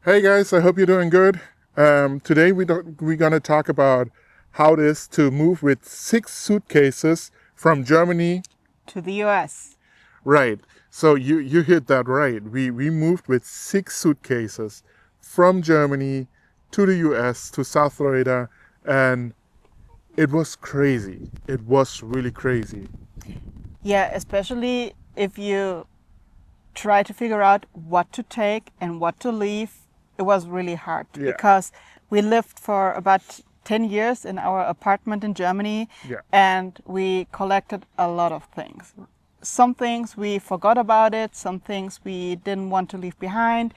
Hey guys, I hope you're doing good. Today we're gonna talk about how it is to move with 6 suitcases from Germany. To the US. Right. So you hit that right. We moved with 6 suitcases from Germany to the US to South Florida, and it was crazy. It was really crazy. Yeah, especially if you try to figure out what to take and what to leave, it was really hard Yeah. because we lived for about 10 years in our apartment in Germany Yeah. and we collected a lot of things. Some things we forgot about it, some things we didn't want to leave behind,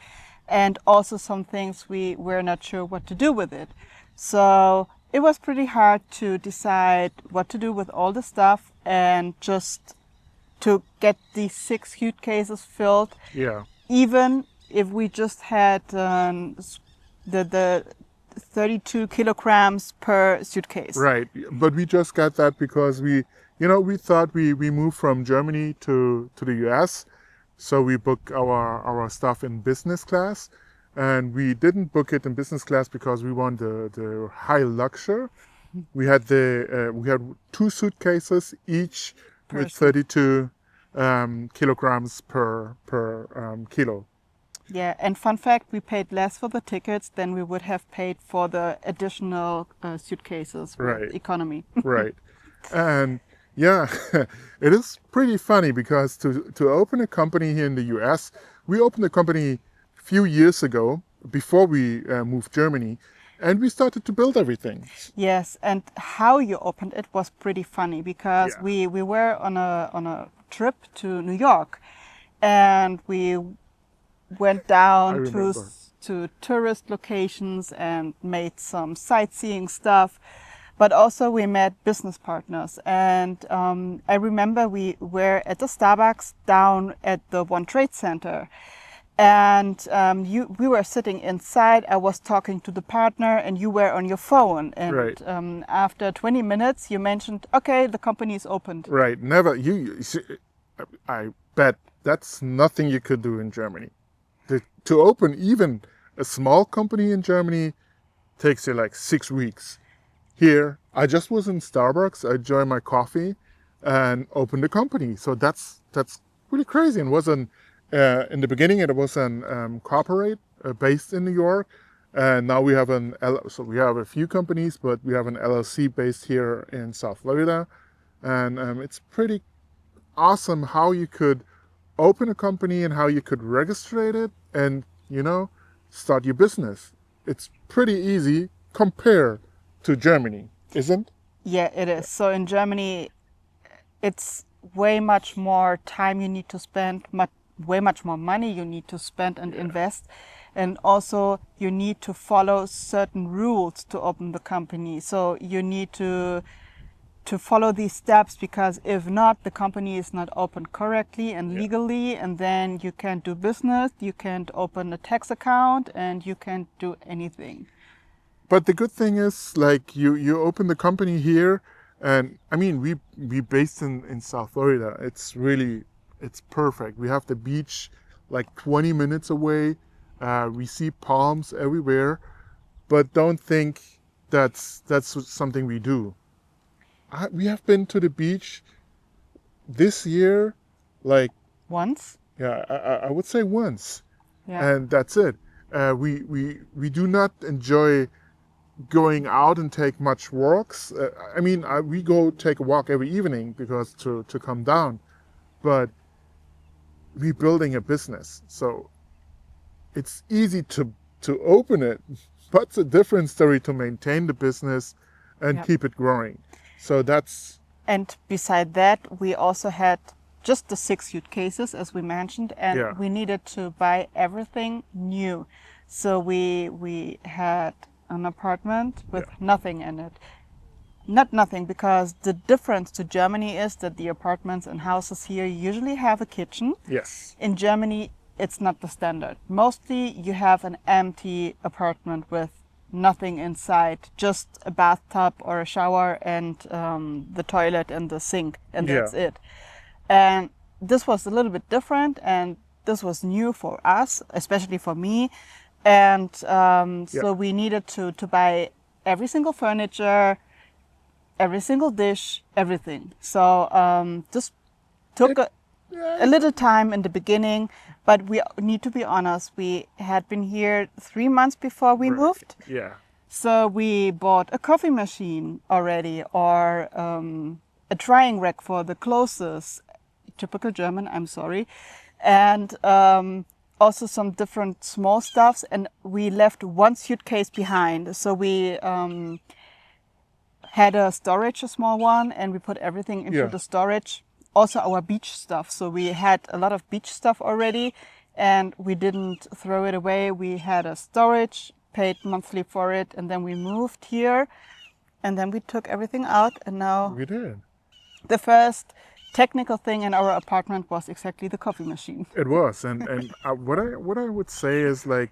and also some things we were not sure what to do with it. So it was pretty hard to decide what to do with all the stuff and just to get these 6 suitcases filled, Yeah. even if we just had the 32 kilograms per suitcase. Right. But we just got that because we thought we moved from Germany to the US. So we booked our stuff in business class. And we didn't book it in business class because we want the high luxury. We had 2 suitcases each with Person. 32 kilograms per kilo. Yeah, and fun fact, we paid less for the tickets than we would have paid for the additional suitcases with Right. economy. Right. And yeah, it is pretty funny because to open a company here in the US, we opened a company a few years ago before we moved Germany, and we started to build everything. Yes, and how you opened it was pretty funny because Yeah. we were on a trip to New York, and we went I down remember. to tourist locations and made some sightseeing stuff. But also we met business partners, and I remember we were at the Starbucks down at the One Trade Center, and we were sitting inside. I was talking to the partner, and you were on your phone. And Right. After 20 minutes, you mentioned, "Okay, the company is opened." Right. Never. You see, I bet that's nothing you could do in Germany. To open even a small company in Germany takes you like 6 weeks. Here, I just was in Starbucks. I joined my coffee and opened a company. So that's really crazy. And was an in the beginning it was an corporate based in New York, and now we have so we have a few companies, but we have an LLC based here in South Florida, and it's pretty awesome how you could open a company and how you could register it and start your business. It's pretty easy compared to Germany, isn't? Yeah, it is. So in Germany, it's way much more time you need to spend, way much more money you need to spend and invest. And also you need to follow certain rules to open the company. So you need to follow these steps, because if not, the company is not opened correctly and Yeah. legally, and then you can't do business, you can't open a tax account, and you can't do anything. But the good thing is, like you open the company here, and I mean we based in South Florida. It's perfect. We have the beach like 20 minutes away. We see palms everywhere, but don't think that's something we do. We have been to the beach this year, like Once? yeah, I would say once, Yeah. and that's it. We do not enjoy going out and take much walks. We go take a walk every evening because to come down, but we're building a business, so it's easy to open it, but it's a different story to maintain the business and Yeah. keep it growing. So that's And beside that, we also had just the 6 suitcases, as we mentioned, and yeah, we needed to buy everything new. So we had an apartment with yeah, nothing in it. Not nothing, because the difference to Germany is that the apartments and houses here usually have a kitchen. yes, In Germany, it's not the standard. Mostly you have an empty apartment with nothing inside, just a bathtub or a shower and the toilet and the sink, and yeah, that's it. And this was a little bit different, and this was new for us, especially for me. And Yeah. so we needed to buy every single furniture, every single dish, everything. So just took It, a yeah, little time in the beginning, but we need to be honest, we had been here 3 months before we right. moved. Yeah. So we bought a coffee machine already, or a drying rack for the clothes, typical German, I'm sorry, and also some different small stuffs. And we left one suitcase behind. So we had a storage, a small one, and we put everything into Yeah. the storage. Also our beach stuff. So we had a lot of beach stuff already, and we didn't throw it away. We had a storage, paid monthly for it, and then we moved here, and then we took everything out. And now We did. the first technical thing in our apartment was exactly the coffee machine. It was, and what I would say is like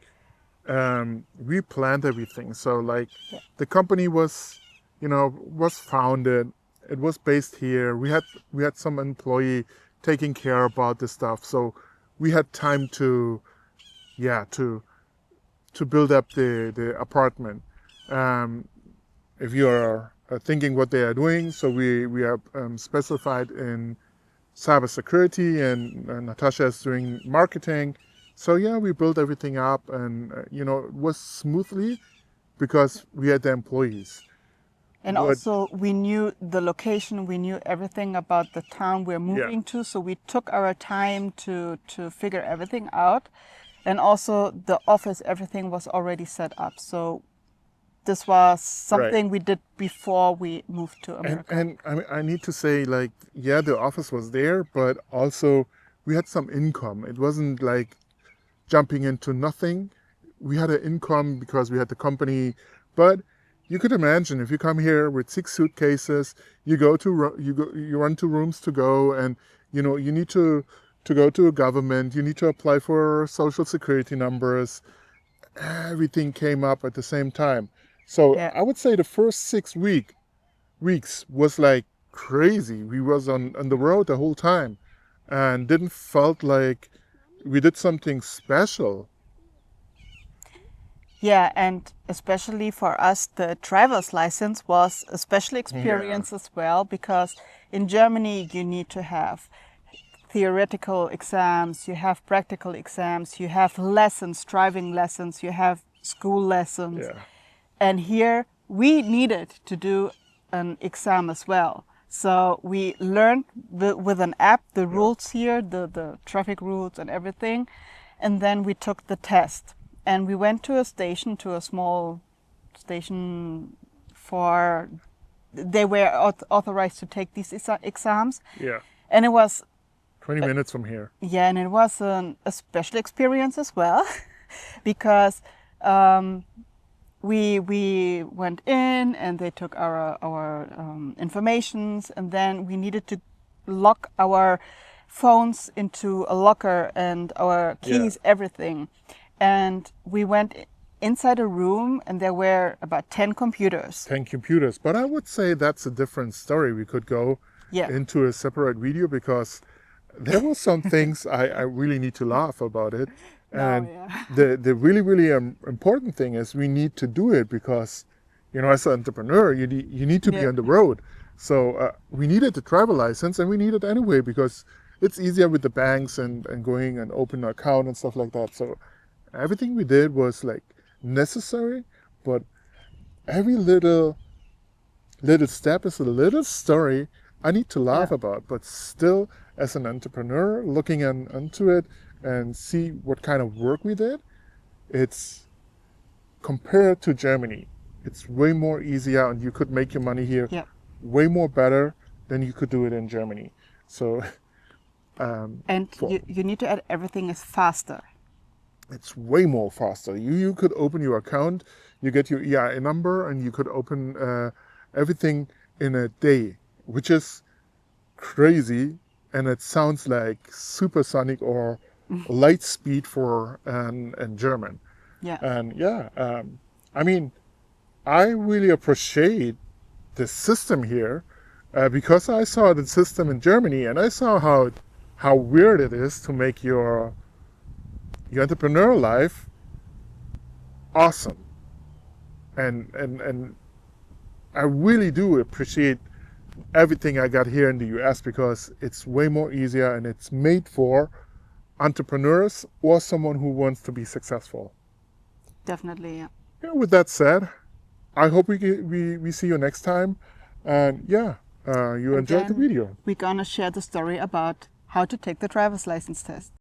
we planned everything. So like Yeah. the company was, was founded. It was based here. We had some employee taking care about this stuff. So we had time to, yeah, to build up the apartment. Um, if you are thinking what they are doing, so we are specified in cybersecurity, and Natasha is doing marketing. So yeah, we built everything up, and it was smoothly because we had the employees. And But also, we knew the location, we knew everything about the town we're yeah, moving to, so we took our time to figure everything out. And also, the office, everything was already set up. So, this was right. something we did before we moved to And America. and I mean, I need to say, like, yeah, the office was there, but also we had some income. It wasn't like jumping into nothing. We had an income because we had the company, but you could imagine if you come here with 6 suitcases, you run to rooms to go, and you need to go to a government. You need to apply for social security numbers. Everything came up at the same time. So Yeah. I would say the first 6 weeks was like crazy. We was on the road the whole time, and didn't felt like we did something special. Yeah, and especially for us, the driver's license was a special Yeah, experience as well, because in Germany you need to have theoretical exams, you have practical exams, you have lessons, driving lessons, you have school lessons. yeah, And here we needed to do an exam as well. So we learned with an app the yeah. rules here, the traffic rules and everything. And then we took the test. And we went to a station, to a small station for, they were authorized to take these exams. Yeah, And it was, 20 minutes from here. yeah, and it was a special experience as well, because we went in and they took our informations, and then we needed to lock our phones into a locker and our Yeah, keys, everything. And we went inside a room, and there were about 10 computers. 10 computers. But I would say that's a different story. We could go Yeah. into a separate video because there were some things I really need to laugh about it. No, And yeah. the really, really important thing is we need to do it because, as an entrepreneur, you need to be Yeah. on the road. So we needed the travel license, and we need it anyway because it's easier with the banks and going and open an account and stuff like that. So everything we did was like necessary, but every little step is a little story I need to laugh Yeah. about. But still, as an entrepreneur, looking into it and see what kind of work we did, it's compared to Germany, it's way more easier, and you could make your money here Yeah. way more better than you could do it in Germany. So And for, you need to add, everything is faster. it's way more faster. You could open your account, you get your EIN number, and you could open everything in a day, which is crazy, and it sounds like supersonic or light speed for in German. Yeah. And yeah, I mean, I really appreciate the system here because I saw the system in Germany, and I saw how weird it is to make your entrepreneur life awesome. And I really do appreciate everything I got here in the US because it's way more easier and it's made for entrepreneurs or someone who wants to be successful. Definitely, yeah. Yeah, with that said, I hope we see you next time. And yeah, you enjoyed the Again, video. we're gonna share the story about how to take the driver's license test.